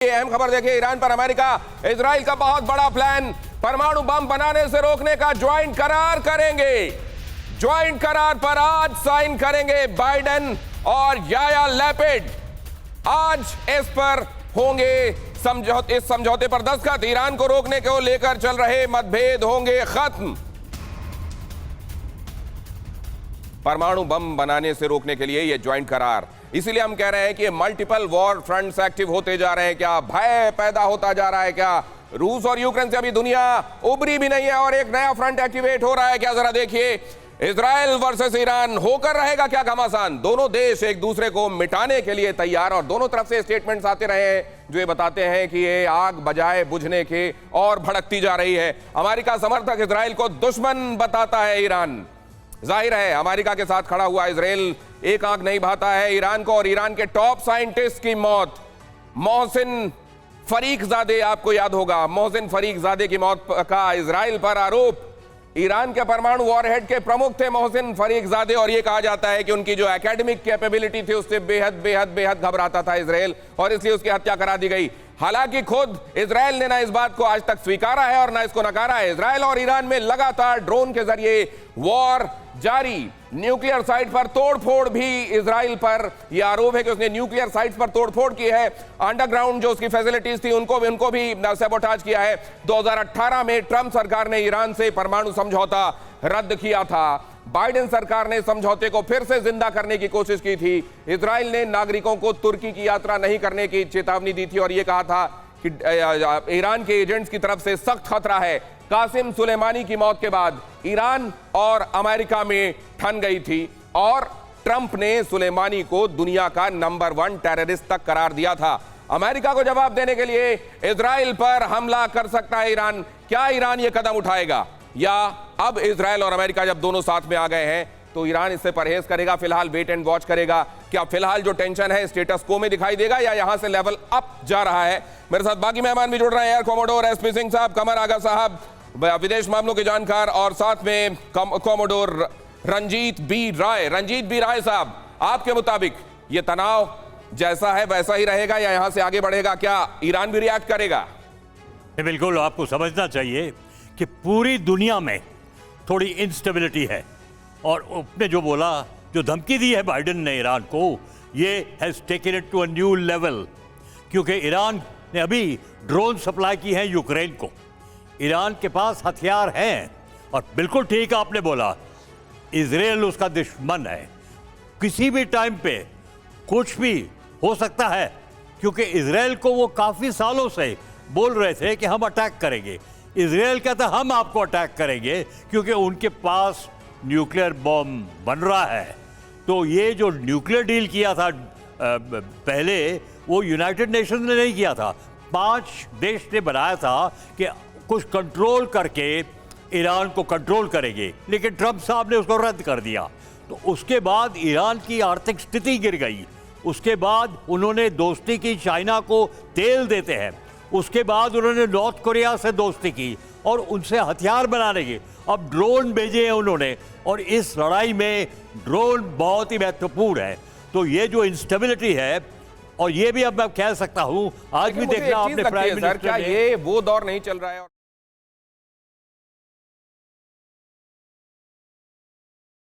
ये अहम खबर देखिए, ईरान पर अमेरिका इजराइल का बहुत बड़ा प्लान, परमाणु बम बनाने से रोकने का ज्वाइंट करार करेंगे। ज्वाइंट करार पर आज साइन करेंगे बाइडेन और याया लैपिड। आज इस पर होंगे समझौते, इस समझौते पर दस्तखत। ईरान को रोकने को लेकर चल रहे मतभेद होंगे खत्म। परमाणु बम बनाने से रोकने के लिए यह ज्वाइंट करार, इसीलिए हम कह रहे हैं कि मल्टीपल वॉर फ्रंट्स एक्टिव होते जा रहे हैं। क्या भय पैदा होता जा रहा है? क्या रूस और यूक्रेन से अभी दुनिया उबरी भी नहीं है और एक नया फ्रंट एक्टिवेट हो रहा है? क्या जरा देखिए, इजराइल वर्सेस ईरान होकर रहेगा क्या घमासान? दोनों देश एक दूसरे को मिटाने के लिए तैयार और दोनों तरफ से स्टेटमेंट्स आते रहे हैं जो ये बताते हैं कि ये आग बजाय बुझने के और भड़कती जा रही है। अमेरिका समर्थक इजराइल को दुश्मन बताता है ईरान। जाहिर है अमेरिका के साथ खड़ा हुआ इजराइल एक आंख नहीं भाता है ईरान को। और ईरान के टॉप साइंटिस्ट की मौत, मोहसिन फरीखजादे, आपको याद होगा मोहसिन फरीखजादे की मौत का इजराइल पर आरोप। ईरान के परमाणु वॉरहेड के प्रमुख थे मोहसिन फरीखजादे और यह कहा जाता है कि उनकी जो एकेडमिक कैपेबिलिटी थी उससे बेहद बेहद बेहद घबराता था इजराइल और इसलिए उसकी हत्या करा दी गई। हालांकि खुद इजराइल ने ना इस बात को आज तक स्वीकारा है और ना इसको नकारा है। इजराइल और ईरान में लगातार ड्रोन के जरिए वॉर जारी। न्यूक्लियर साइट पर तोड़फोड़ भी इजराइल पर यह आरोप है कि उसने न्यूक्लियर साइट्स पर तोड़फोड़ की है। अंडरग्राउंड जो उसकी फैसिलिटीज थी उनको भी सैबोटाज किया है। 2018 में ट्रंप सरकार ने ईरान से परमाणु समझौता रद्द किया था। बाइडेन सरकार ने समझौते को फिर से जिंदा करने की कोशिश की थी। इजराइल ने नागरिकों को तुर्की की यात्रा नहीं करने की चेतावनी दी थी और यह कहा था कि ईरान के एजेंट्स की तरफ से सख्त खतरा है। कासिम सुलेमानी की मौत के बाद ईरान और अमेरिका में ठन गई थी और ट्रंप ने सुलेमानी को दुनिया का नंबर 1 टेररिस्ट तक करार दिया था। अमेरिका को जवाब देने के लिए इजराइल पर हमला कर सकता है ईरान। क्या ईरान यह कदम उठाएगा या अब इजराइल और अमेरिका जब दोनों साथ में आ गए हैं तो ईरान इससे परहेज करेगा? फिलहाल वेट एंड वॉच करेगा। क्या फिलहाल जो टेंशन है स्टेटस को में दिखाई देगा या यहां से लेवल अप जा रहा है? मेरे साथ बाकी मेहमान भी जुड़ रहे हैं। एयर कोमोडोर एसपी सिंह साहब, कमर आगा साहब विदेश मामलों के जानकार और साथ में कोमोडोर रंजीत बी राय। रंजीत बी राय साहब, आपके मुताबिक ये तनाव जैसा है वैसा ही रहेगा या यहां से आगे बढ़ेगा? क्या ईरान भी रिएक्ट करेगा? बिल्कुल, आपको समझना चाहिए कि पूरी दुनिया में थोड़ी इंस्टेबिलिटी है और उसने जो बोला, जो धमकी दी है बाइडेन ने ईरान को, ये has taken it to a new level. क्योंकि ईरान ने अभी ड्रोन सप्लाई की है यूक्रेन को। ईरान के पास हथियार हैं और बिल्कुल ठीक आपने बोला, इजराइल उसका दुश्मन है। किसी भी टाइम पे कुछ भी हो सकता है क्योंकि इजराइल को वो काफ़ी सालों से बोल रहे थे कि हम अटैक करेंगे। इजराइल कहता हम आपको अटैक करेंगे क्योंकि उनके पास न्यूक्लियर बॉम्ब बन रहा है। तो ये जो न्यूक्लियर डील किया था पहले, वो यूनाइटेड नेशंस ने नहीं किया था, 5 देश ने बनाया था कि कुछ कंट्रोल करके ईरान को कंट्रोल करेंगे, लेकिन ट्रंप साहब ने उसको रद्द कर दिया। तो उसके बाद ईरान की आर्थिक स्थिति गिर गई। उसके बाद उन्होंने दोस्ती की, चाइना को तेल देते हैं। उसके बाद उन्होंने नॉर्थ कोरिया से दोस्ती की और उनसे हथियार बनाने की। अब ड्रोन भेजे हैं उन्होंने और इस लड़ाई में ड्रोन बहुत ही महत्वपूर्ण है। तो ये जो इंस्टेबिलिटी है, और ये भी अब मैं कह सकता हूं, आज भी देखना आपने प्राइम मिनिस्टर, क्या ये वो दौर नहीं चल रहा है?